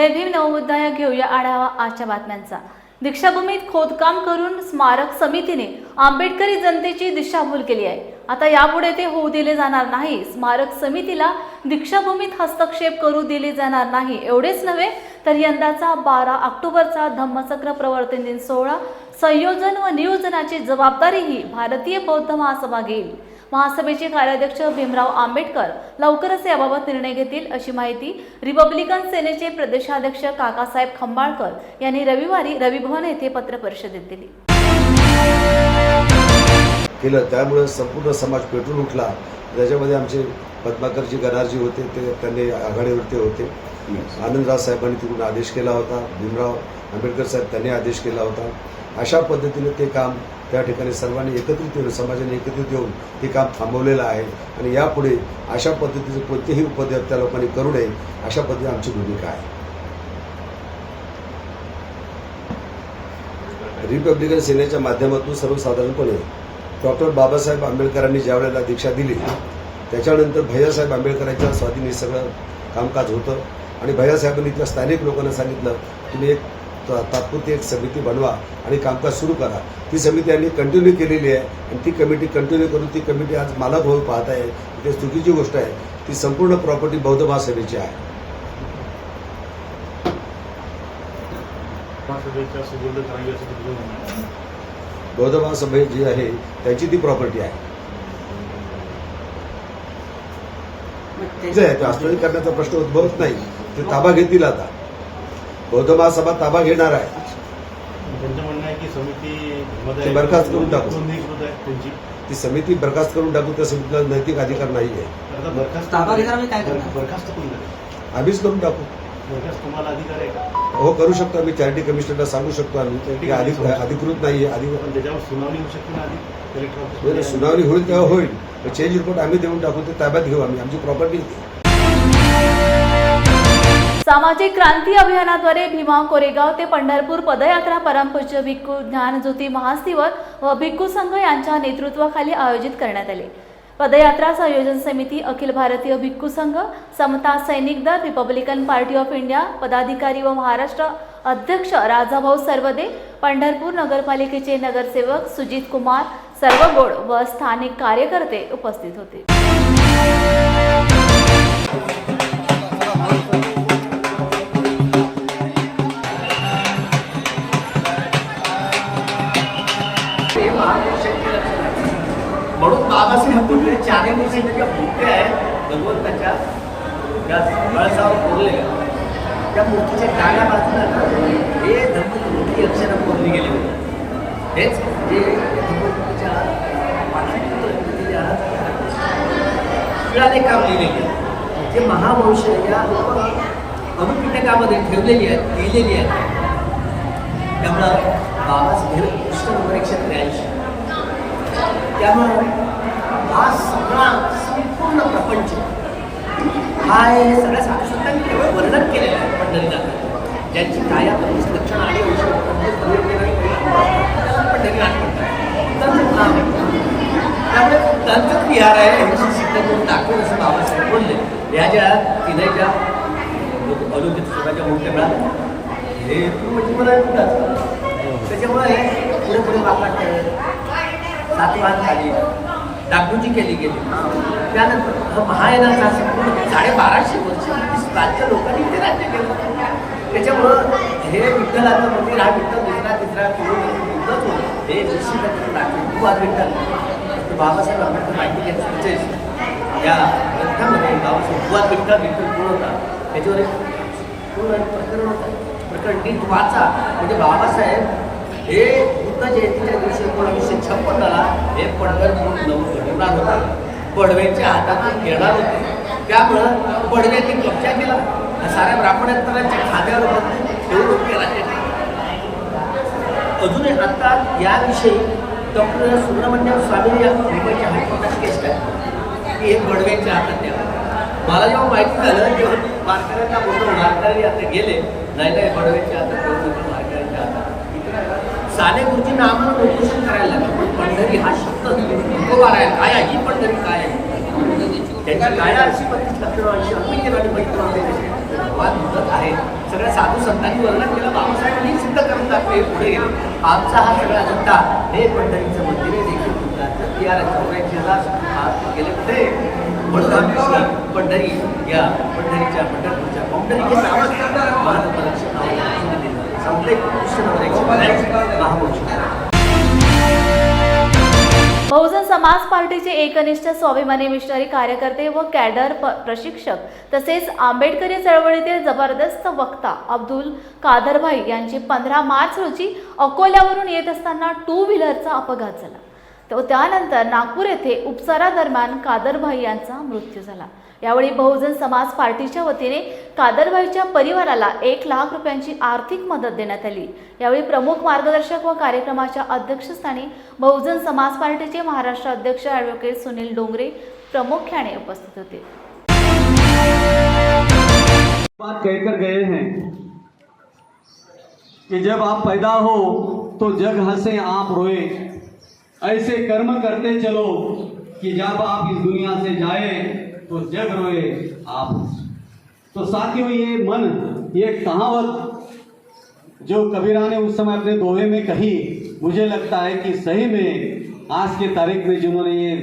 जय भीम नवोदया घेऊया आढावा आजच्या बातम्यांचा। दीक्षाभूमीत खोदकाम करून स्मारक समितीने आंबेडकरी जनतेची दिशाभूल केली आहे। आता यापुढे ते होऊ दिले जाणार नाही। स्मारक समितीला दीक्षाभूमीत हस्तक्षेप करू दिले जाणार नाही। एवढेच नव्हे तर यंदाचा 12 ऑक्टोबरचा धम्मचक्र प्रवर्तन दिन सोहळा संयोजन व नियोजनाची जबाबदारीही भारतीय बौद्ध महासभा घेईल। महासभेचे कार्याध्यक्ष भीमराव आंबेडकर लवकरच याबाबत निर्णय घेतील अशी माहिती रिपब्लिकन सेनेचे प्रदेशाध्यक्ष काकासाहेब खंबाळकर यांनी रविवारी रविभवन येथे पत्रपरिषदेत दिली। केलं त्यामुळे संपूर्ण समाज पेटून उठला। त्याच्यामध्ये आमचे पद्माकरजी गणारजी होते, ते त्यांनी आघाडीवरती होते। आनंदराव साहेबांनी तिकडून आदेश केला होता, भीमराव आंबेडकर साहेब त्यांनी आदेश केला होता। अशा पद्धतीने ते काम त्या ठिकाणी सर्वांनी एकत्रित येऊन, समाजाने एकत्रित येऊन हे काम थांबवलेलं आहे आणि यापुढे अशा पद्धतीचे कोणतेही उपद्रव त्या लोकांनी करू नये अशा पद्धतीने आमची भूमिका आहे। रिपब्लिकन सेनेच्या माध्यमातून सर्वसाधारणपणे डॉक्टर बाबासाहेब आंबेडकरांनी ज्या वेळेला दीक्षा दिली त्याच्यानंतर भैयासाहेब आंबेडकरांच्या स्वाधीन हे सगळं कामकाज होतं आणि भैयासाहेबांनी त्या स्थानिक लोकांना सांगितलं तुम्ही एक तात्पुरती एक समिती बनवा आणि कामकाज सुरू करा। ती समिती यांनी कंटिन्यू केलेली आहे आणि ती कमिटी कंटिन्यू करून ती कमिटी आज मालक होऊन पाहत आहे। ते चुकीची गोष्ट आहे। ती संपूर्ण प्रॉपर्टी बौद्ध महासभेची आहे। बौद्ध महासभा जी आहे त्याची ती प्रॉपर्टी आहे। हस्तांतरित करण्याचा प्रश्न उद्भवत नाही। ते ताबा घेतील। आता बौद्ध महासभा ताबा घेणार आहे। त्यांचं म्हणणं आहे की समिती बरखास्त करून टाकू, ती समिती बरखास्त करून टाकू। त्या समितीला नैतिक अधिकार नाही आहे। बरखास्त आम्हीच करून टाकू। बरखास्त तुम्हाला अधिकार आहे का? हो करू शकतो आम्ही। चॅरिटी कमिशनरला सांगू शकतो आम्ही अधिकृत नाही आहे। त्याच्यावर सुनावणी होऊ शकते ना आधी कलेक्टर सुनावणी होईल तेव्हा होईल। चेंज रिपोर्ट आम्ही देऊन टाकू, ते ताब्यात घेऊ आम्ही। आमची प्रॉपर्टी सामाजिक क्रांती अभियानाद्वारे भीमा कोरेगाव ते पंढरपूर पदयात्रा परमपूज्य भिक्खू ज्ञानज्योती महास्तिवर व भिक्खू संघ यांच्या नेतृत्वाखाली आयोजित करण्यात आले। पदयात्रा संयोजन समिती, अखिल भारतीय भिक्खू संघ, समता सैनिक दल, रिपब्लिकन पार्टी ऑफ इंडिया पदाधिकारी व महाराष्ट्र अध्यक्ष राजाभाऊ सरवदे, पंढरपूर नगरपालिकेचे नगरसेवक सुजित कुमार सर्वगोड व स्थानिक कार्यकर्ते उपस्थित होते। म्हणून बाबासाहेब बोलले चारही मूर्तीच्या ज्या मूर्त्या आहेत भगवंताच्या त्या कळसावर कोरलेल्या त्या मूर्तीच्या डाव्या बाजूला हे धम्मज्योती अक्षर कोरली गेले होते। हेच जे धम्मज्योतीच्या शिळाने काम लिहिलेले जे महावंश या अनुपिटकामध्ये ठेवलेली आहेत, लिहिलेली आहेत। त्यामुळं बाबासाहेब पृष्ठ नंबर 183। त्यामुळं हा सगळा संपूर्ण प्रपंच हा हे सगळ्या साधुसंतांनी केवळ वर्णन केलेलं आहे। पंढरीनाथ ज्यांची काया लक्षण आणि पंढरीनाथ त्यामुळे त्यांचंच विहार आहे यांची सिद्ध करून दाखवून असं बाबासाहेब बोलले। या ज्या तिने ज्या अलोकित स्वतःच्या मूर्त्या मिळाल्या हे म्हणजे मला म्हणतात। त्याच्यामुळे पुढे पुढे वापरत सातवाहन खाली डागडुजी केली गेली। त्यानंतर महायानाचा संपूर्ण 1250 वर्ष राज्य लोकांनी ते राज्य केलं। त्याच्यामुळं हे विठ्ठलाचं मंदिर हा विठ्ठल तिसरा किलोमीटर होतं। हे निश्चितच दाखवून तू आज विठ्ठल बाबासाहेब आंबेडकर माहिती घेतलं या ग्रंथामध्ये बाबासाहेब बुवात विठ्ठल पूर्ण होता। त्याच्यावर एक पूर्ण प्रकरण होतं। प्रकरण नीट वाचा म्हणजे बाबासाहेब हे बुद्ध जयंतीच्या दिवशी 1956ला हे पंढरपूर नवघडवणार होता। पडव्यांच्या हातातून घेणार होते। त्यामुळं पडव्यांनी कब्जा केला। साऱ्या ब्राह्मणेतरांच्या खाद्यावर ठेवून केला। अजूनही आता याविषयी डॉक्टर सुब्रमण्यम स्वामी या मुंबईच्या हायकोर्टात केस आहे की हे पडव्यांच्या हातात द्यावं। मला जेव्हा माहिती झालं तेव्हा वारकऱ्यांना बोलून वारकरी आता गेले नाही पडव्यांच्या हातात ठेवून वारकऱ्यांच्या हातात साने गुरुजींना आम्हाला उपोषण करायला लागलं। पण पंढरी हा शब्द उभा आहे काय आहे ही पंढरी काय आहे त्यांची काय अशी 25 लक्ष अशी अमेरिकन आणि मैत्री वाद आहे। सगळ्या साधू संतांनी वर्णन केलं, बाबासाहेबांनी सिद्ध करून दाखवले, पुढे गेले. आमचा हा सगळा अजंता हे पंढरीचं मंदिर आहे देखील तुमचं या 84,000 गेले कुठे म्हणून आम्ही पंढरी या पंढरीच्या पंढरपूरच्या पंढरी हे नावाचं महात्मलक्ष्मी नाव दिलं. संपले कृष्ण महापुरुष. बहुजन समाज पार्टीचे एकनिष्ठ स्वाभिमानी मिशनरी कार्यकर्ते व कॅडर प्रशिक्षक तसेच आंबेडकरी चळवळीतील जबरदस्त वक्ता अब्दुल कादरभाई यांची 15 मार्च रोजी अकोल्यावरून येत असताना 2 व्हीलरचा अपघात झाला. तो त्यानंतर नागपूर येथे उपचारादरम्यान कादरभाई यांचा मृत्यू झाला. यावेळी बहुजन समाज पार्टीच्या वतीने कादरभाईच्या परिवाराला 1 लाख रुपयांची आर्थिक मदत देण्यात आली. यावेळी प्रमुख मार्गदर्शक व कार्यक्रमाच्या अध्यक्षस्थानी बहुजन समाज पार्टीचे महाराष्ट्र अध्यक्ष ॲडव्होकेट सुनील डोंगरे प्रामुख्याने उपस्थित होते. बात कहकर गए हैं कि जब आप पैदा हो तो जग हंसे आप रोए, ऐसे कर्म करते चलो कि जब आप इस दुनिया से जाए तो जग रोए आप. तो साथियों, ये मन, ये कहावत जो कबीरा ने उस समय अपने दोहे में कही, मुझे लगता है कि सही में आज के तारीख में जिन्होंने ये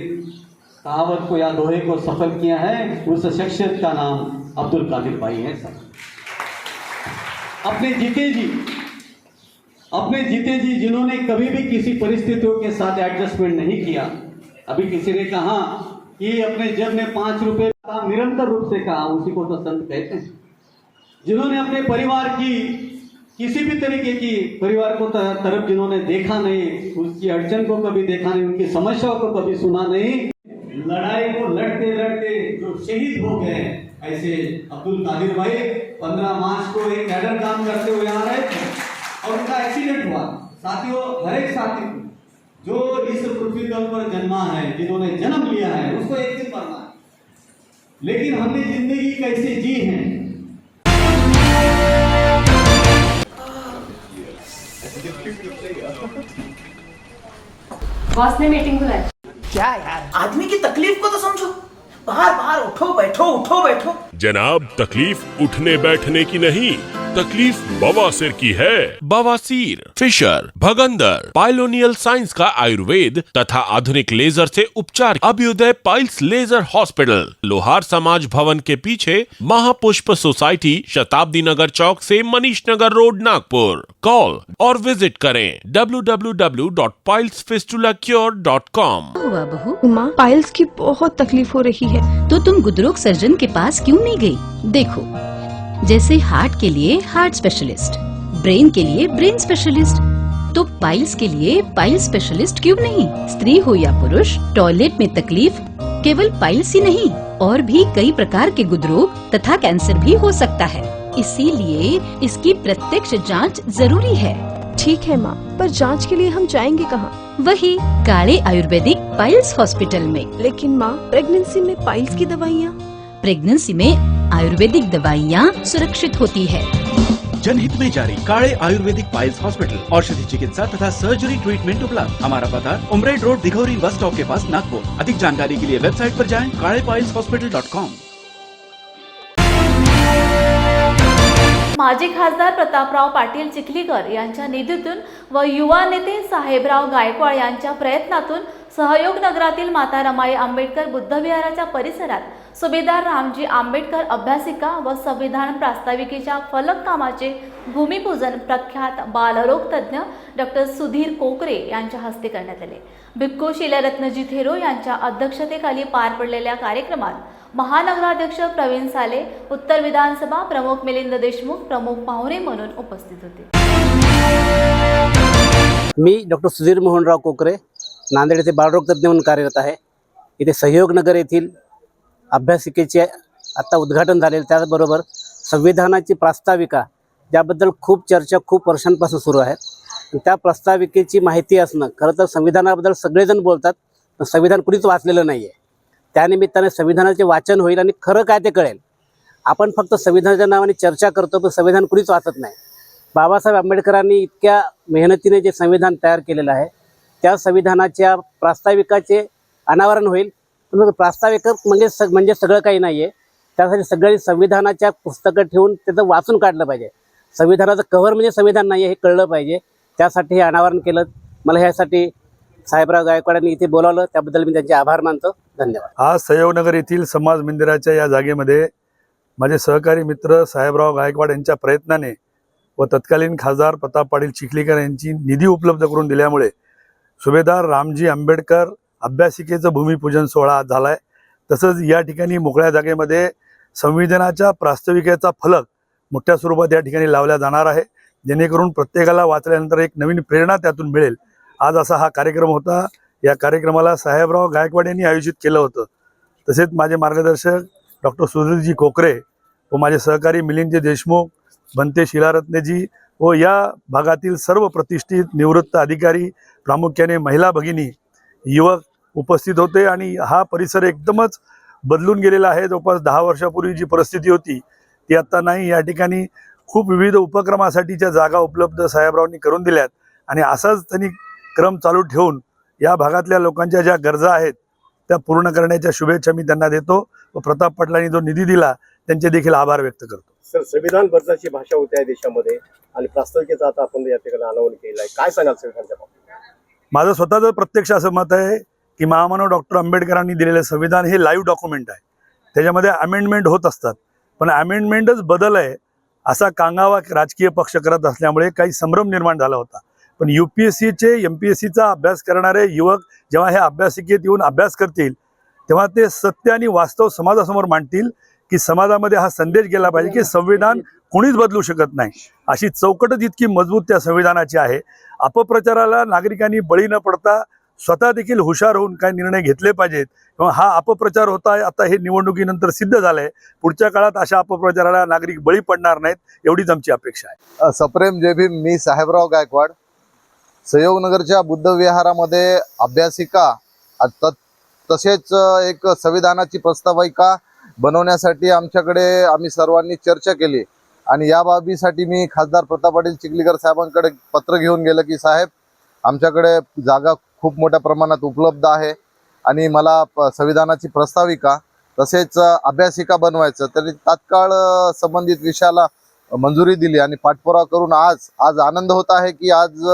कहावत को या दोहे को सफल किया है, उस शख्सियत का नाम अब्दुल कादिर भाई है. सर, अपने जीते जी जिन्होंने कभी भी किसी परिस्थितियों के साथ एडजस्टमेंट नहीं किया. अभी किसी ने कहा कि अपने जब ने 5 रुपए का निरंतर रूप से कहा, उसी को तो संत कहते हैं. जिन्होंने अपने परिवार की किसी भी तरीके की परिवार को तरफ जिन्होंने देखा नहीं, उसकी अड़चन को कभी देखा नहीं, उनकी समस्याओं को कभी सुना नहीं, लड़ाई को लड़ते लड़ते जो शहीद हो गए, ऐसे अब्दुल कादिर भाई 15 मार्च को एक कैडर काम करते हुए आ रहे थे और उनका एक्सीडेंट हुआ. साथियों, हर एक साथी जो इस पृथ्वी तल पर जन्मा है, जिन्होंने जन्म लिया है, उसको एक दिन मरना है. लेकिन हमने जिंदगी कैसे जी है, बॉस ने मीटिंग बुलाई. क्या यार, आदमी की तकलीफ को तो समझो. बाहर बाहर उठो बैठो. जनाब, तकलीफ उठने बैठने की नहीं, तकलीफ बवासीर की है. बवासीर, फिशर, भगंदर, पाइलोनियल साइंस का आयुर्वेद तथा आधुनिक लेजर से उपचार. अभ्युदय पाइल्स लेजर हॉस्पिटल, लोहार समाज भवन के पीछे, महापुष्प सोसाइटी, शताब्दी नगर चौक से मनीष नगर रोड, नागपुर. कॉल और विजिट करें www.pilesfistulacure.com. हुआ बहू? माँ, पाइल्स की बहुत तकलीफ हो रही है. तो तुम गुदरोग सर्जन के पास क्यों नहीं गई? देखो, जैसे हार्ट के लिए हार्ट स्पेशलिस्ट, ब्रेन के लिए ब्रेन स्पेशलिस्ट, तो पाइल्स के लिए पाइल्स स्पेशलिस्ट क्यों नहीं? स्त्री हो या पुरुष, टॉयलेट में तकलीफ केवल पाइल्स ही नहीं, और भी कई प्रकार के गुदरोग तथा कैंसर भी हो सकता है. इसीलिए इसकी प्रत्यक्ष जांच जरूरी है. ठीक है माँ, पर जांच के लिए हम जाएंगे कहाँ? वही काले आयुर्वेदिक पाइल्स हॉस्पिटल में. लेकिन माँ, प्रेगनेंसी में पाइल्स की दवाइयाँ. प्रेगनेंसी में आयुर्वेदिक दवाइयाँ सुरक्षित होती है. जनहित में जारी. काळे आयुर्वेदिक पाइल्स हॉस्पिटल, औषधि चिकित्सा तथा सर्जरी ट्रीटमेंट उपलब्ध. हमारा पता उमरेड रोड, दिघौरी बस स्टॉप के पास, नागपुर. अधिक जानकारी के लिए वेबसाइट पर जाएं kalepailshospital.com. माजी खासदार प्रतापराव पाटील चिखलीकर यांच्या निधीतून व युवा नेते साहेबराव गायकवाड यांच्या प्रयत्नातून सहयोग नगरातील माता रमाई आंबेडकर बुद्धविहाराच्या परिसरात सुभेदार रामजी आंबेडकर अभ्यासिका व संविधान प्रास्ताविकेच्या फलक कामाचे भूमिपूजन प्रख्यात बालरोग तज्ज्ञ डॉक्टर सुधीर कोकरे यांच्या हस्ते करण्यात आले. भिक्खू शिलरत्नजी थेरो यांच्या अध्यक्षतेखाली पार पडलेल्या कार्यक्रमात महानगराध्यक्ष प्रवीण साले, उत्तर विधानसभा प्रमुख मिलिंद देशमुख प्रमुख पाहुणे म्हणून उपस्थित होते. मी डॉक्टर सुधीर मोहनराव कोकरे, नांदेड येथे बालरोग तज्ज्ञ म्हणून कार्यरत आहे. इथे सहयोगनगर येथील अभ्यासिकेचे आता उद्घाटन झालेले, त्याचबरोबर संविधानाची प्रास्ताविका ज्याबद्दल खूप चर्चा खूप वर्षांपासून सुरू आहे. त्या प्रास्ताविकेची माहिती असणं, खरं तर संविधानाबद्दल सगळेजण बोलतात, पण संविधान कुणीच वाचलेलं नाही आहे. त्यानिमित्ताने संविधानाचे वाचन होईल आणि खरं काय ते कळेल. आपण फक्त संविधानाच्या नावाने चर्चा करतो, पण संविधान कुणीच वाचत नाही. बाबासाहेब आंबेडकरांनी इतक्या मेहनतीने जे संविधान तयार केलेलं आहे, त्या संविधानाच्या प्रास्ताविकाचे अनावरण होईल. पण प्रास्ताविक म्हणजे सगळं काही नाही आहे. त्यासाठी सगळ्यांनी संविधानाच्या पुस्तकं ठेवून त्याचं वाचून काढलं पाहिजे. संविधानाचं कव्हर म्हणजे संविधान नाही हे कळलं पाहिजे. त्यासाठी हे अनावरण केलं. मला ह्यासाठी साहेबराव गायकवाडांनी इथे बोलावलं, त्याबद्दल मी त्यांचे आभार मानतो. धन्यवाद. आज सहयोगनगर येथील समाज मंदिराच्या या जागेमध्ये माझे सहकारी मित्र साहेबराव गायकवाड यांच्या प्रयत्नाने व तत्कालीन खासदार प्रताप पाटील चिखलीकर यांची निधी उपलब्ध करून दिल्यामुळे सुभेदार रामजी आंबेडकर अभ्यासिकेचं भूमिपूजन सोहळा झाला आहे. तसंच या ठिकाणी मोकळ्या जागेमध्ये संविधानाच्या प्रास्ताविकेचा फलक मोठ्या स्वरूपात या ठिकाणी लावला जाणार आहे, जेणेकरून प्रत्येकाला वाचल्यानंतर एक नवीन प्रेरणा त्यातून मिळेल. आज असा हा कार्यक्रम होता. या कार्यक्रमाला साहेबराव गायकवाड यांनी आयोजित केलं होतं. तसेच माझे मार्गदर्शक डॉक्टर सुधीरजी कोकरे व माझे सहकारी मिलिंदजी देशमुख, भंते शिलारत्नेजी व या भागातील सर्व प्रतिष्ठित निवृत्त अधिकारी, प्रामुख्याने महिला भगिनी, युवक उपस्थित होते. आणि हा परिसर एकदमच बदलून गेलेला आहे. जवळपास 10 वर्षापूर्वी जी परिस्थिती होती ती आता नाही. या ठिकाणी खूप विविध उपक्रमासाठीच्या जागा उपलब्ध साहेबरावांनी करून दिल्यात आणि असाच त्यांनी क्रम चालू ठेवून या भागातल्या लोकांच्या ज्या गरजा आहेत त्या पूर्ण करण्याच्या शुभेच्छा मी त्यांना देतो व प्रताप पाटलांनी जो निधी दिला त्यांचे देखील आभार व्यक्त करतो. सर, संविधान बदलाची भाषा होते आहे देशामध्ये आणि प्रास्ताविकेचं आता आपण या ठिकाणी अनावरण केलं आहे. काय सांगाल संविधानाच्या बाबतीत? माझं स्वतःचं प्रत्यक्ष असं मत आहे की महामानव डॉक्टर आंबेडकरांनी दिलेलं संविधान हे लाईव्ह डॉक्युमेंट आहे. त्याच्यामध्ये अमेंडमेंट होत असतात, पण अमेंडमेंटच बदल आहे असा कांगावा राजकीय पक्ष करत असल्यामुळे काही संभ्रम निर्माण झाला होता. पण UPSCचे MPSCचा अभ्यास करणारे युवक जेव्हा ह्या अभ्यासिकेत येऊन अभ्यास करतील तेव्हा ते सत्य आणि वास्तव समाजासमोर मांडतील की समाजामध्ये हा संदेश गेला पाहिजे की संविधान कोणीच बदलू शकत नाही. अशी चौकटच इतकी मजबूत त्या संविधानाची आहे. अपप्रचाराला नागरिकांनी बळी न पडता स्वतः देखील हुशार होऊन काय निर्णय घेतले पाहिजेत. किंवा हा अपप्रचार होता आता हे निवडणुकीनंतर सिद्ध झालंय. पुढच्या काळात अशा अपप्रचाराला नागरिक बळी पडणार नाहीत एवढीच आमची अपेक्षा आहे. सप्रेम जय भीम. मी साहेबराव गायकवाड. सहयोगनगरच्या बुद्ध विहारामध्ये अभ्यासिका तसेच एक संविधानाची प्रस्ताविका बनवण्यासाठी आम्ही सर्वांनी चर्चा केली आणि या बाबीसाठी मी खासदार प्रताप पाटील चिखलीकर साहेबांकडे पत्र घेऊन गेलं की साहेब, आमच्याकडे जागा खूप मोठ्या प्रमाणात उपलब्ध आहे आणि मला संविधानाची प्रस्ताविका तसेच अभ्यासिका बनवायचं. तरी तात्काळ संबंधित विषयाला मंजुरी दिली आणि पाठपुरावा करून आज आनंद होत आहे की आज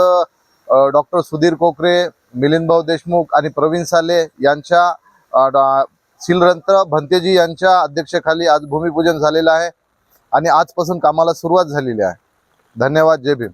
डॉक्टर सुधीर कोकरे, मिलिंदभाऊ देशमुख आणि प्रवीण साले यांच्या शिलरंत्र भंतेजी यांच्या अध्यक्षतेखाली आज भूमिपूजन झालेलं आहे आणि आजपासून कामाला सुरुवात झालेली आहे. धन्यवाद. जय भीम.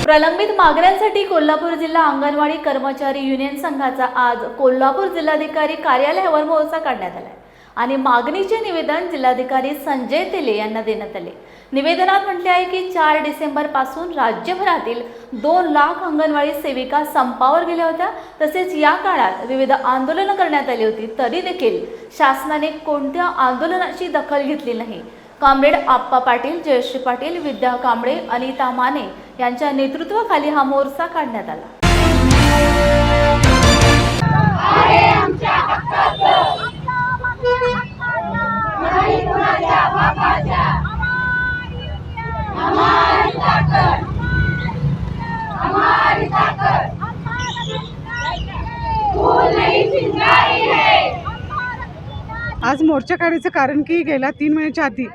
प्रलंबित मागण्यांसाठी कोल्हापूर जिल्हा अंगणवाडी कर्मचारी युनियन संघाचा आज कोल्हापूर जिल्हाधिकारी कार्यालयावर मोर्चा काढण्यात आला आणि मागणीचे निवेदन जिल्हाधिकारी संजय तेले यांना देण्यात आले. निवेदनात म्हटले आहे की 4 डिसेंबर पासून राज्यभरातील 2 लाख अंगणवाडी सेविका संपावर गेल्या होत्या. तसेच या काळात विविध आंदोलनं करण्यात आली होती, तरी देखील शासनाने कोणत्या आंदोलनाची दखल घेतली नाही. कामरेड आप्पा पाटील, जयश्री पाटील, विद्या कांबळे, अनिता माने यांच्या नेतृत्वाखाली हा मोर्चा काढण्यात आला. आज मोर्चा काढायचं कारण की गेल्या 3 महिन्याच्या आधी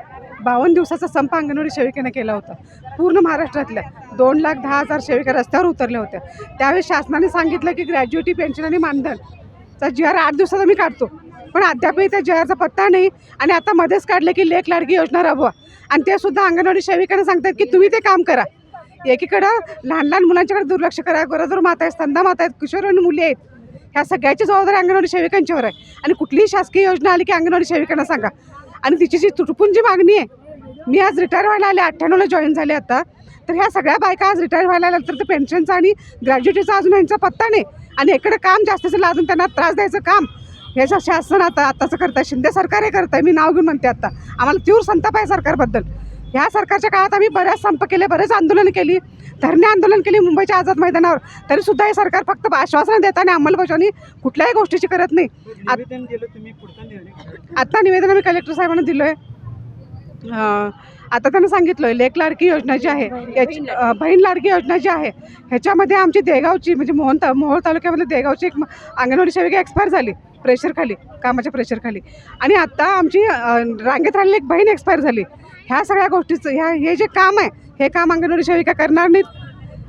52 दिवसाचा संप अंगणवाडी सेविकेने केला होता. पूर्ण महाराष्ट्रातल्या 2,10,000 सेविका रस्त्यावर उतरल्या होत्या. त्यावेळी शासनाने सांगितलं की ग्रॅज्युएटी पेन्शन आणि मानधनचा GR 8 दिवसात आम्ही काढतो, पण अद्यापही त्या GRचा पत्ता नाही. आणि आता मध्येच काढलं की लेक लाडकी योजना राबवा आणि ते सुद्धा अंगणवाडी सेविकांना सांगतात की तुम्ही ते काम करा. एकीकडं लहान लहान मुलांच्याकडे दुर्लक्ष करा, गरोदर माता आहेत, स्तनदा माता आहेत, किशोरवयीन मुली आहेत, ह्या सगळ्याची जबाबदारी अंगणवाडी सेविकांच्यावर आहे. आणि कुठलीही शासकीय योजना आली की अंगणवाडी सेविकांना सांगा. आणि तिची जी तुटपून जी मागणी आहे, मी आज रिटायर व्हायला आले, 98ला जॉईन झाले आता, तर ह्या सगळ्या बायका आज रिटायर व्हायला आल्या तर पेन्शनचा आणि ग्रॅज्युएटीचा अजून यांचा पत्ता नाही. आणि इकडे काम जास्त असेल अजून त्यांना त्रास द्यायचं काम ह्याचं शासन आताचं करत आहे. शिंदे सरकार हे करत आहे. मी नाव घेऊन म्हणते आता आम्हाला तीव्र संताप आहे सरकारबद्दल. ह्या सरकारच्या काळात आम्ही बऱ्याच संप केले, बरेच आंदोलन केली, धरणे आंदोलन केली मुंबईच्या आझाद मैदानावर, तरीसुद्धा हे सरकार फक्त आश्वासनं देत आणि अंमलबजावणी कुठल्याही गोष्टीची करत नाही. आता निवेदन आम्ही कलेक्टर साहेबांना दिलं आहे. आता त्यांना सांगितलं आहे लेक लाडकी योजना जी आहे, बहीण लाडकी योजना जी आहे, ह्याच्यामध्ये आमची देगावची म्हणजे मोहोळ तालुक्यामध्ये देगावची एक अंगणवाडी सेविका एक्सपायर झाली. प्रेशरखाली, कामाच्या प्रेशरखाली. आणि आत्ता आमची रांगेत राहिलेली एक बहीण एक्सपायर झाली. ह्या सगळ्या गोष्टीचं हे जे काम आहे हे काम अंगणवाडी सेविका करणार नाहीत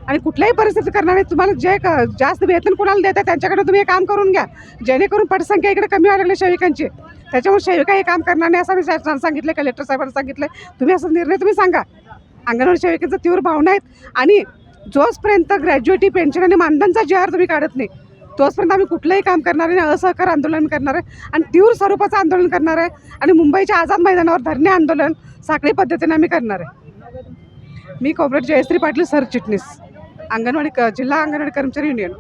आणि कुठल्याही परिस्थितीत करणार नाहीत. तुम्हाला जे जास्त वेतन कोणाला देतात त्यांच्याकडे तुम्ही हे काम करून घ्या, जेणेकरून पटसंख्या इकडे कमी व्हायला लागली सेविकांची. त्याच्यामुळे सेविका हे काम करणार नाही असं मी शासनाला सांगितलं, कलेक्टर साहेबांना सांगितलं. तुम्ही असा निर्णय तुम्ही सांगा. अंगणवाडी सेविकेचं तीव्र भावना आहेत आणि जोपर्यंत ग्रॅज्युएटी पेन्शन आणि मानधनचा JR तुम्ही काढत नाही तोचपर्यंत आम्ही कुठलंही काम करणार आहे, असहकार आंदोलन करणार आहे आणि तीव्र स्वरूपाचं आंदोलन करणार आहे. आणि मुंबईच्या आझाद मैदानावर धरणे आंदोलन साखळी पद्धतीने आम्ही करणार आहे. मी कॉम्रेड जयश्री पाटील, सरचिटणीस, अंगणवाडी जिल्हा अंगणवाडी कर्मचारी युनियन.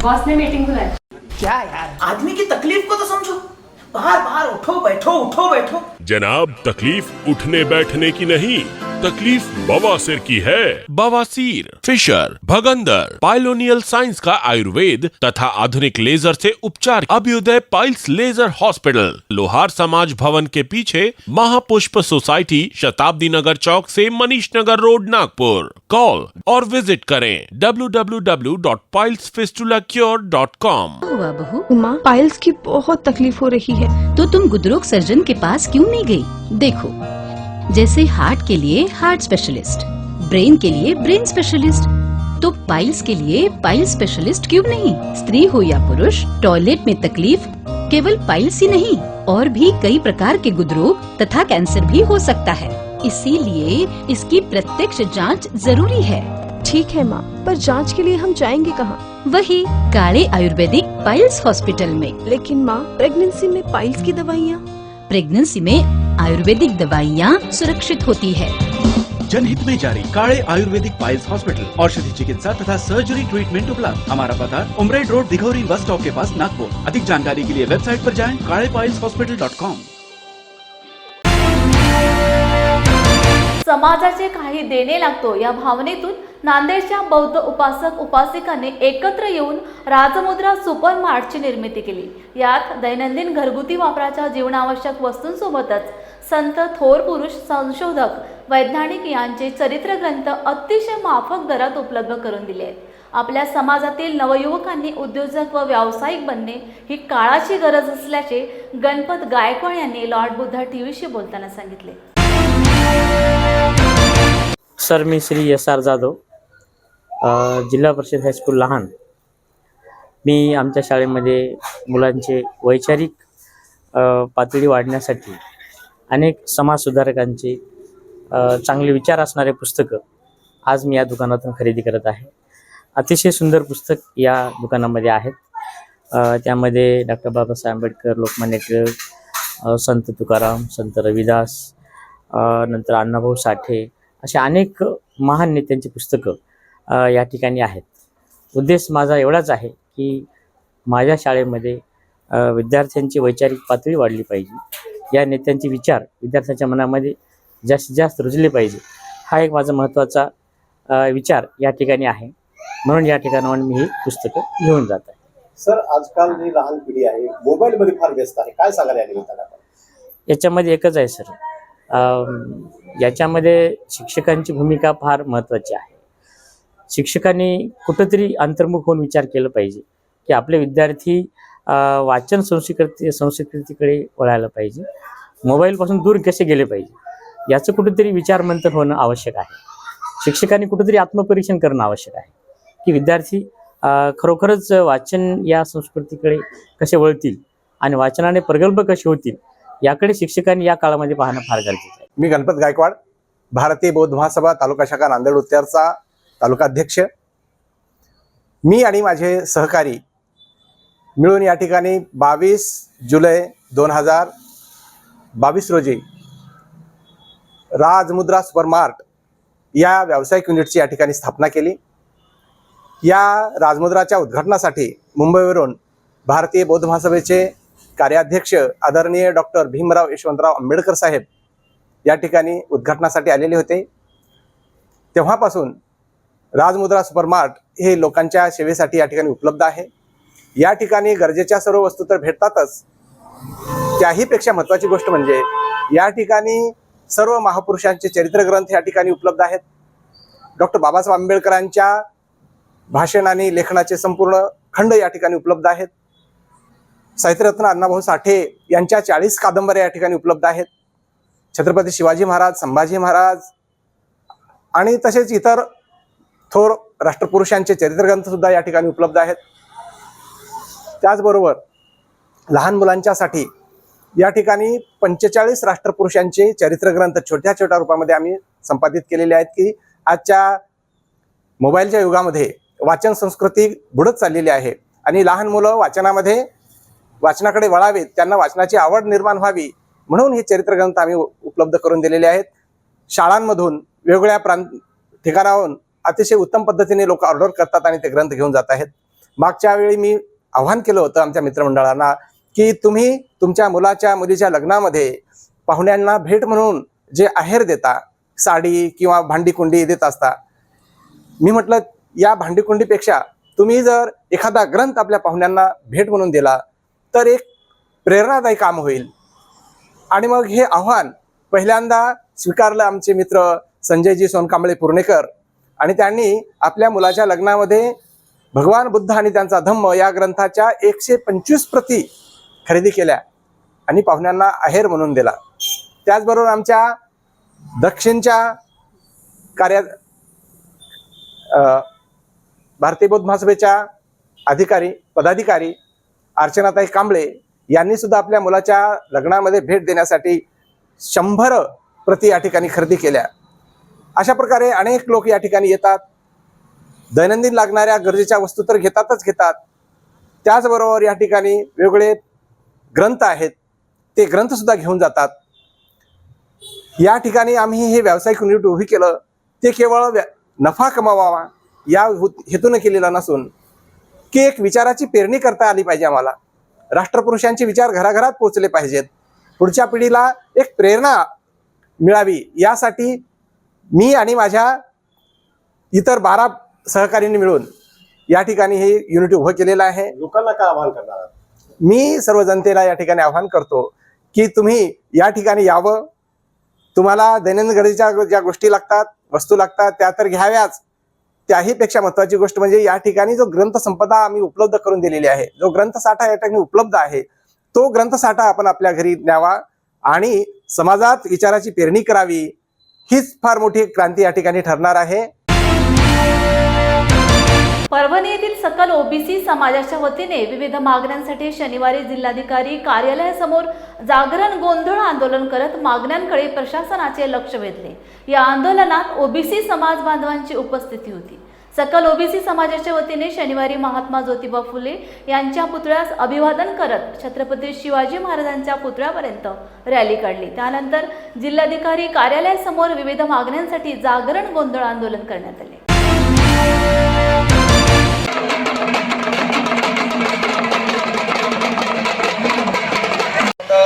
बॉस ने मीटिंग बुलाई. क्या यार, आदमी की तकलीफ को तो समझो. बाहर बाहर उठो बैठो. जनाब, तकलीफ उठने बैठने की नहीं, तकलीफ बवासीर की है। बवासीर, फिशर, भगंदर, पाइलोनियल साइंस का आयुर्वेद तथा आधुनिक लेजर से उपचार। अभ्युदय पाइल्स लेजर हॉस्पिटल, लोहार समाज भवन के पीछे, महापुष्प सोसाइटी, शताब्दी नगर चौक से मनीष नगर रोड, नागपुर। कॉल और विजिट करें www.pilesfistulacure.com। हुआ बहू? माँ, पाइल्स की बहुत तकलीफ हो रही है। तो तुम गुदरोग सर्जन के पास क्यों नहीं गई? देखो, जैसे हार्ट के लिए हार्ट स्पेशलिस्ट, ब्रेन के लिए ब्रेन स्पेशलिस्ट, तो पाइल्स के लिए पाइल्स स्पेशलिस्ट क्यों नहीं? स्त्री हो या पुरुष, टॉयलेट में तकलीफ केवल पाइल्स ही नहीं, और भी कई प्रकार के गुदरोग तथा कैंसर भी हो सकता है। इसीलिए इसकी प्रत्यक्ष जांच जरूरी है। ठीक है माँ, पर जांच के लिए हम जाएंगे कहाँ? वही काले आयुर्वेदिक पाइल्स हॉस्पिटल में। लेकिन माँ, प्रेगनेंसी में पाइल्स की दवाइयाँ? प्रेगनेंसी में आयुर्वेदिक दवाइयाँ सुरक्षित होती है। जनहित में जारी काड़े आयुर्वेदिक पाइल्स हॉस्पिटल, औषधि चिकित्सा तथा सर्जरी ट्रीटमेंट उपलब्ध। हमारा पता उमरेड रोड, दिघौरी बस स्टॉप के पास, नागपुर। अधिक जानकारी के लिए वेबसाइट पर जाएं kaalepailshospital.com। समाजाचे काही देणे लागतो या भावनेतून नांदेडच्या बौद्ध उपासक उपासिकांनी एकत्र येऊन राजमुद्रा सुपर मार्टची निर्मिती केली। यात दैनंदिन घरगुती वापराच्या जीवनावश्यक वस्तूंसोबतच संत, थोर पुरुष, संशोधक, वैज्ञानिक यांचे चरित्र ग्रंथ अतिशय माफक दरात उपलब्ध करून दिले आहेत। आपल्या समाजातील नवयुवकांनी उद्योजक व व्यावसायिक बनणे ही काळाची गरज असल्याचे गणपत गायकवाड यांनी लॉर्ड बुद्धा टीव्हीशी बोलताना सांगितले। सर, मी श्री SR जाधव, जिल्हा परिषद हायस्कूल लहान। मी आमच्या शाळेमध्ये मुलांचे वैचारिक पातळी वाढण्यासाठी अनेक समाजसुधारकांचे चांगले विचार असणारे पुस्तकं आज मी या दुकानातून खरेदी करत आहे। अतिशय सुंदर पुस्तक या दुकानामध्ये आहेत। त्यामध्ये डॉक्टर बाबासाहेब आंबेडकर, लोकमान्य टिळक, संत तुकाराम, संत रविदास, नंतर अण्णाभाऊ साठे, अशा अनेक महान नेत्यांची पुस्तकं या ठिकाणी आहेत। उद्देश माझा एवढाच आहे की माझ्या शाळेमध्ये विद्यार्थ्यांची वैचारिक पातळी वाढली पाहिजे, या नेत्यांचे विचार विद्यार्थ्यांच्या मनामध्ये जास्तीत जास्त रुजले पाहिजे, हा एक माझा महत्त्वाचा विचार या ठिकाणी आहे। म्हणून या ठिकाणावर मी ही पुस्तकं घेऊन जात आहे। सर, आजकाल जी लहान पिढी आहे मोबाईलमध्ये फार व्यस्त आहे, काय सांगाल या निमित्तानं? याच्यामध्ये एकच आहे सर, याच्यामध्ये शिक्षकांची भूमिका फार महत्त्वाची आहे। शिक्षकांनी कुठंतरी अंतर्मुख होऊन विचार केला पाहिजे की आपले विद्यार्थी वाचन संस्कृतीकडे वळायला पाहिजे, मोबाईलपासून दूर कसे गेले पाहिजे, याचं कुठेतरी विचारमंथन होणं आवश्यक आहे। शिक्षकांनी कुठेतरी आत्मपरीक्षण करणं आवश्यक आहे की विद्यार्थी खरोखरच वाचन या संस्कृतीकडे कसे वळतील आणि वाचनाने प्रगल्भ कसे होतील, याकडे शिक्षकांनी या काळामध्ये पाहणं फार गरजेचं आहे। मी गणपत गायकवाड, भारतीय बौद्ध महासभा तालुका शाखा नांदेड उत्तरचा तालुका अध्यक्ष। मी आणि माझे सहकारी मिळून या ठिकाणी 22 जुलै 2022 रोजी राजमुद्रा सुपरमार्ट या व्यावसायिक युनिटची या ठिकाणी स्थापना केली। या राजमुद्राच्या उद्घाटनासाठी मुंबईवरून भारतीय बौद्ध महासभेचे कार्याध्यक्ष आदरणीय डॉक्टर भीमराव यशवंतराव आंबेडकर साहेब या ठिकाणी उद्घाटनासाठी आलेले होते। तेव्हापासून राजमुद्रा सुपरमार्ट हे लोकांच्या सेवेसाठी या ठिकाणी उपलब्ध आहे। या ठिकाणी गरजेच्या सर्व वस्तू तर भेटतातच, त्याहीपेक्षा महत्त्वाची गोष्ट म्हणजे या ठिकाणी सर्व महापुरुषांचे चरित्र ग्रंथ या ठिकाणी उपलब्ध आहेत। डॉक्टर बाबासाहेब आंबेडकरांच्या भाषण आणि लेखनाचे संपूर्ण खंड या ठिकाणी उपलब्ध आहेत. साहित्यरत्न अण्णाभाऊ साठे यांच्या 40 कादंबऱ्या या ठिकाणी उपलब्ध आहेत. छत्रपती शिवाजी महाराज, संभाजी महाराज आणि तसेच इतर थोर राष्ट्रपुरुषांचे चरित्रग्रंथ सुद्धा या ठिकाणी उपलब्ध आहेत. त्याचबरोबर लहान मुलांच्यासाठी या ठिकाणी 45 राष्ट्रपुरुषांचे चरित्रग्रंथ छोट्या छोट्या रूपामध्ये आम्ही संपादित केलेले आहेत की आजच्या मोबाईलच्या युगामध्ये वाचन संस्कृती बुडत चाललेली आहे आणि लहान मुलं वाचनाकडे वळावेत, त्यांना वाचनाची आवड निर्माण व्हावी म्हणून हे चरित्रग्रंथ आम्ही उपलब्ध करून दिलेले आहेत. शाळांमधून वेगवेगळ्या ठिकाणाहून अतिशय उत्तम पद्धतीने लोक ऑर्डर करतात आणि ते ग्रंथ घेऊन जात आहेत. मागच्या वेळी मी आव्हान केलं होतं आमच्या मित्रमंडळांना की तुम्ही तुमच्या मुलीच्या लग्नामध्ये पाहुण्यांना भेट म्हणून जे आहेर देता, साडी किंवा भांडीकुंडी देत असता, मी म्हटलं या भांडीकुंडीपेक्षा तुम्ही जर एखादा ग्रंथ आपल्या पाहुण्यांना भेट म्हणून दिला तर एक प्रेरणादायी काम होईल. आणि मग हे आव्हान पहिल्यांदा स्वीकारलं आमचे मित्र संजयजी सोनकांबळे पुर्णेकर आणि त्यांनी आपल्या मुलाच्या लग्नामध्ये भगवान बुद्ध आणि त्यांचा धम्म या ग्रंथाच्या 125 प्रती खरेदी केल्या आणि पाहुण्यांना आहेर म्हणून दिला. त्याचबरोबर आमच्या दक्षिणच्या भारतीय बौद्ध महासभेच्या पदाधिकारी अर्चनाताई कांबळे यांनी सुद्धा आपल्या मुलाच्या लग्नामध्ये भेट देण्यासाठी 100 प्रती या ठिकाणी खरेदी केल्या. अशा प्रकारे अनेक लोक या ठिकाणी येतात. दैनंदिन लागणाऱ्या गरजेच्या वस्तू तर घेतात. त्याचबरोबर या ठिकाणी वेगवेगळे ग्रंथ आहेत, ते ग्रंथ सुद्धा घेऊन जातात. या ठिकाणी आम्ही हे व्यावसायिक युनिट उभी केलं ते केवळ नफा कमावावा या हेतून केलेला नसून की एक विचाराची पेरणी करता आली पाहिजे. आम्हाला राष्ट्रपुरुषांचे विचार घराघरात पोहोचले पाहिजेत, पुढच्या पिढीला एक प्रेरणा मिळावी यासाठी मी आणि माझ्या इतर 12 सहकाऱ्यांनी मिळून या ठिकाणी हे युनिट उभं केलेलं आहे. लोकांना काय आवाहन करणार आहात? मी सर्व जनतेला या ठिकाणी आवाहन करतो की तुम्ही या ठिकाणी यावं. तुम्हाला दैनंदिन गरजेच्या ज्या गोष्टी लागतात, वस्तू लागतात त्या तर घ्याव्याच, त्याहीपेक्षा महत्त्वाची गोष्ट म्हणजे या ठिकाणी जो ग्रंथसंपदा आम्ही उपलब्ध करून दिलेली आहे, जो ग्रंथसाठा या ठिकाणी उपलब्ध आहे, तो ग्रंथसाठा आपण आपल्या घरी न्यावा आणि समाजात विचाराची पेरणी करावी. हीच फार मोठी क्रांती या ठिकाणी ठरणार आहे. परभणी येथील सकल ओबीसी समाजाच्या वतीने विविध मागण्यांसाठी शनिवारी जिल्हाधिकारी कार्यालयासमोर जागरण गोंधळ आंदोलन करत मागण्यांकडे प्रशासनाचे लक्ष वेधले. या आंदोलनात ओबीसी समाज बांधवांची उपस्थिती होती. सकल ओबीसी समाजाच्या वतीने शनिवारी महात्मा ज्योतिबा फुले यांच्या पुतळ्यास अभिवादन करत छत्रपती शिवाजी महाराजांच्या पुतळ्यापर्यंत रॅली काढली. त्यानंतर जिल्हाधिकारी कार्यालयासमोर विविध मागण्यांसाठी जागरण गोंधळ आंदोलन करण्यात आले.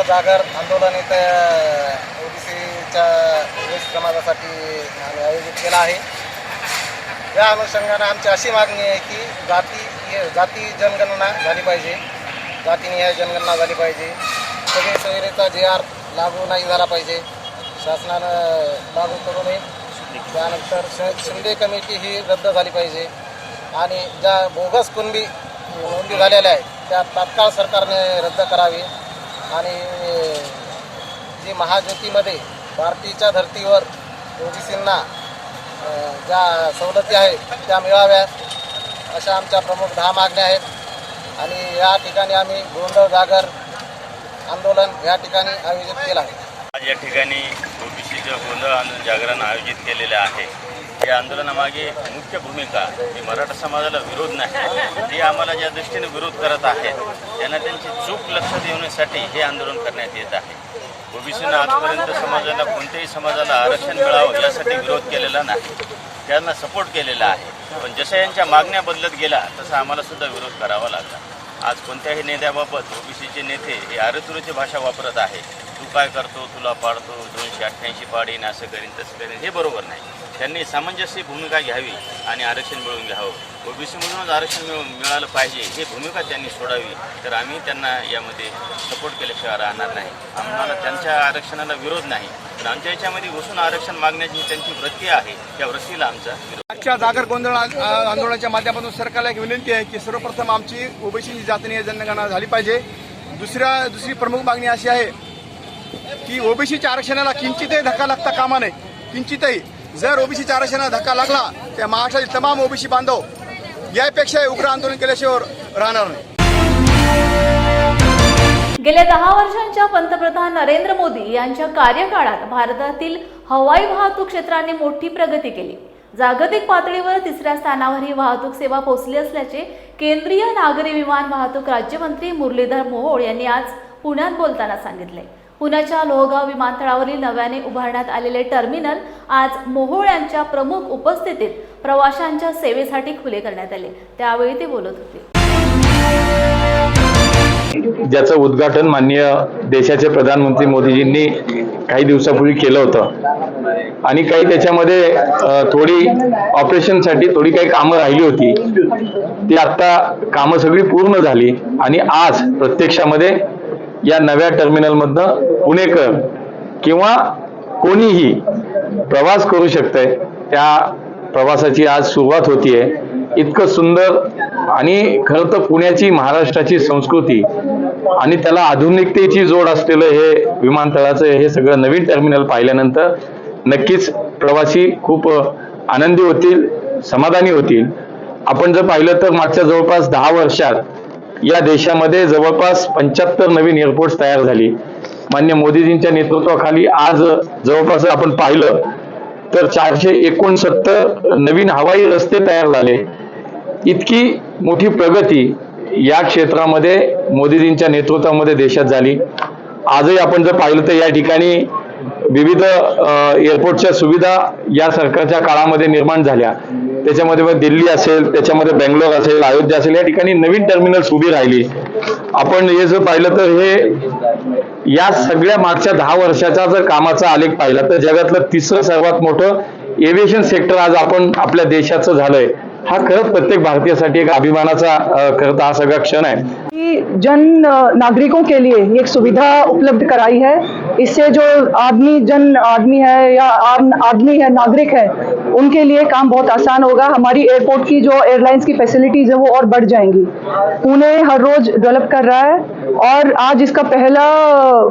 जागर आंदोलन इथं ओबीसीच्या समाजासाठी आम्ही आयोजित केला आहे. या अनुषंगाने आमची अशी मागणी आहे की जाती जनगणना झाली पाहिजे, जातीनिहाय जनगणना झाली पाहिजे. सगळे सोयरीचा JR लागू नाही झाला पाहिजे, शासनानं लागू करू नये. त्यानंतर शिंदे कमिटी ही रद्द झाली पाहिजे आणि ज्या बोगस कुणबी नोंदी झालेल्या आहेत त्या तात्काळ सरकारने रद्द करावी आणि जी महाज्योतीमध्ये भारतीच्या धर्तीवर ओबीसींना ज्या सवलती आहेत त्या मिळाव्यात, अशा आमच्या प्रमुख 10 मागण्या आहेत. आणि या ठिकाणी आम्ही गोंधळ जागर आंदोलन या ठिकाणी आयोजित केलं आहे. आज या ठिकाणी ओबीसीचं गोंधळ आंदोलन जागरण आयोजित केलेले आहे. या आंदोलनामागे मुख्य भूमिका ही मराठा समाजाला विरोध नाही, ते आम्हाला ज्या दृष्टीने विरोध करत आहेत त्यांना त्यांची चूक लक्षात येण्यासाठी हे आंदोलन करण्यात येत आहे. ओबीसीनं आजपर्यंत समाजाला कोणत्याही समाजाला आरक्षण मिळावं यासाठी विरोध केलेला नाही, त्यांना सपोर्ट केलेला आहे. पण जशा यांच्या मागण्या बदलत गेला तसा आम्हाला सुद्धा विरोध करावा लागला. आज कोणत्याही नेत्याबाबत ओबीसीचे नेते हे आरेतुरीची भाषा वापरत आहे. तू काय करतो, तुला पाडतो, 288 पाडीन, असं करीन तसं करीन, हे बरोबर नाही. त्यांनी सामंजस्य भूमिका घ्यावी आणि आरक्षण मिळवून घ्यावं. ओबीसीमधूनच आरक्षण मिळालं पाहिजे ही भूमिका त्यांनी सोडावी. तर आम्ही त्यांना यामध्ये सपोर्ट केल्याशिवाय राहणार नाही. आम्हाला त्यांच्या आरक्षणाला विरोध नाही, पण आमच्या याच्यामध्ये घुसून आरक्षण मागण्याची त्यांची वृत्ती आहे, त्या वृत्तीला आमचा विरोध. आजच्या जागर गोंधळ आंदोलनाच्या माध्यमातून सरकारला एक विनंती आहे की सर्वप्रथम आमची ओबीसी जातीय जनगणना झाली पाहिजे. दुसरी प्रमुख मागणी अशी आहे की ओबीसीच्या आरक्षणाला किंचितही धक्का लागता कामा नये. किंचितही जर ओबीसीच्या आरक्षणाला धक्का लागला तर महाराष्ट्रातील तमाम ओबीसी बांधव यापेक्षा उग्र आंदोलन केल्याशिवाय राहणार नाही. गेल्या 10 वर्षांच्या पंतप्रधान नरेंद्र मोदी यांच्या कार्यकाळात भारतातील हवाई वाहतूक क्षेत्राने मोठी प्रगती केली. जागतिक पातळीवर 3ऱ्या स्थानावर ही वाहतूक सेवा पोहोचली असल्याचे केंद्रीय नागरी विमान वाहतूक राज्यमंत्री मुरलीधर मोहोळ यांनी आज पुण्यात बोलताना सांगितले. पुण्याच्या लोहगाव विमानतळावरील नव्याने उभारण्यात आलेले टर्मिनल आज मोहोळ यांच्या प्रमुख उपस्थितीत प्रवाशांच्या सेवेसाठी खुले करण्यात आले. त्यावेळी ते बोलत होते. ज्याचं उद्घाटन माननीय देशाचे प्रधानमंत्री मोदीजींनी काही दिवसापूर्वी केलं होतं आणि काही त्याच्यामध्ये थोडी ऑपरेशनसाठी थोडी काही कामं राहिली होती. ती आता कामं सगळी पूर्ण झाली आणि आज प्रत्यक्षामध्ये या नव्या टर्मिनलमधनं पुणेकर किंवा कोणीही प्रवास करू शकतंय. त्या प्रवासाची आज सुरुवात होतीये. इतकं सुंदर आणि खरं तर पुण्याची महाराष्ट्राची संस्कृती आणि त्याला आधुनिकतेची जोड असलेलं हे विमानतळाचं हे सगळं नवीन टर्मिनल पाहिल्यानंतर नक्कीच प्रवासी खूप आनंदी होतील, समाधानी होतील. आपण जर पाहिलं तर मागच्या जवळपास 10 वर्षात या देशामध्ये जवळपास 75 नवीन एअरपोर्ट्स तयार झाली. माननीय मोदीजींच्या नेतृत्वाखाली आज जवळपास आपण पाहिलं तर 469 नवीन हवाई रस्ते तयार झाले. इतकी मोठी प्रगती या क्षेत्रामध्ये मोदीजींच्या नेतृत्वामध्ये देशात झाली. आजही आपण जर पाहिलं तर या ठिकाणी विविध एअरपोर्टच्या सुविधा या सरकारच्या काळामध्ये निर्माण झाल्या. त्याच्यामध्ये दिल्ली असेल, त्याच्यामध्ये बेंगलोर असेल, अयोध्या असेल, या ठिकाणी नवीन टर्मिनल्स उभी राहिली. आपण हे जर पाहिलं तर हे या सगळ्या मागच्या 10 वर्षाचा जर कामाचा आलेख पाहिला तर जगातलं 3रं सर्वात मोठं एव्हिएशन सेक्टर आज आपण आपल्या देशाचं झालंय. हा खरंच प्रत्येक भारतीयासाठी एक अभिमानाचा करता हा सगळा क्षण आहे. जन नागरिकों के लिए एक सुविधा उपलब्ध कराई है. इससे जो आदमी है या आम आदमी है, नागरिक है, उनके लिए काम बहुत आसान होगा. हमारी एयरपोर्ट की जो एयरलाइंस की फैसिलिटीज है वो और बढ़ जाएंगी. पुणे हर रोज डेवलप कर रहा है और आज इसका पहला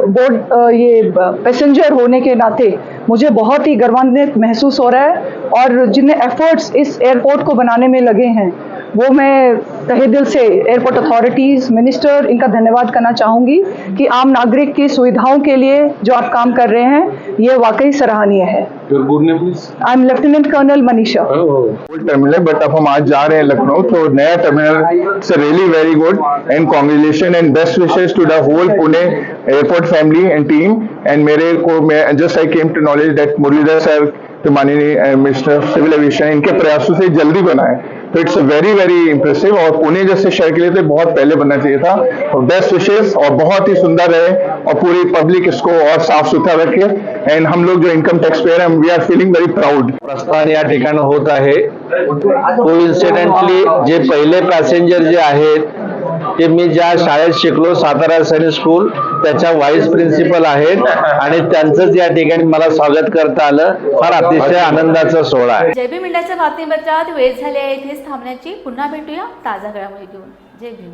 बोर्ड ये पैसेंजर होने के नाते मुझे बहुत ही गर्वान्वित महसूस हो रहा है. और जितने एफर्ट्स इस एयरपोर्ट को बनाने में लगे हैं वो मैं तहे दिल से एयरपोर्ट अथॉरिटीज, मिनिस्टर, इनका धन्यवाद करना चाहूँगी कि आम नागरिक की सुविधाओं के लिए जो आप काम कर रहे हैं ये वाकई सराहनीय है. I am lieutenant colonel Manisha. Terminal but अब हम आज जा रहे हैं लखनऊ, तो नया terminal it's really very good and congratulation and best wishes to the whole Pune airport family and team. And मेरे को just I came to knowledge that Muralidhar साहब तो माननीय मिनिस्टर सिविल एविएशन इनके प्रयासों से जल्दी बना है. तो इट्स वेरी वेरी इम्प्रेसिव और पुणे जैसे शहर के लिए तो बहुत पहले बनना चाहिए था. और बेस्ट विशेस और बहुत ही सुंदर रहे और पूरी पब्लिक इसको और साफ सुथरा रखे. एंड हम लोग जो इनकम टैक्स पेयर हैं we are feeling very proud. प्रस्थान या ठिकाणी होत आहे. कोइन्सिडेंटली जे पहिले पॅसेंजर जे आहेत ते मी ज्या शाळेत शिकलो सातारा सैनिक स्कूल त्याच्या व्हाईस प्रिन्सिपल आहेत आणि त्यांचंच या ठिकाणी मला स्वागत करता आलं. फार अतिशय आनंदाचा सोहळा आहे. जय भीम इंडियाच्या बातमीपत्रात वेळ झाली आहे इथेच थांबण्याची. पुन्हा भेटूया ताजा घडामोडी घेऊन. जय भीम.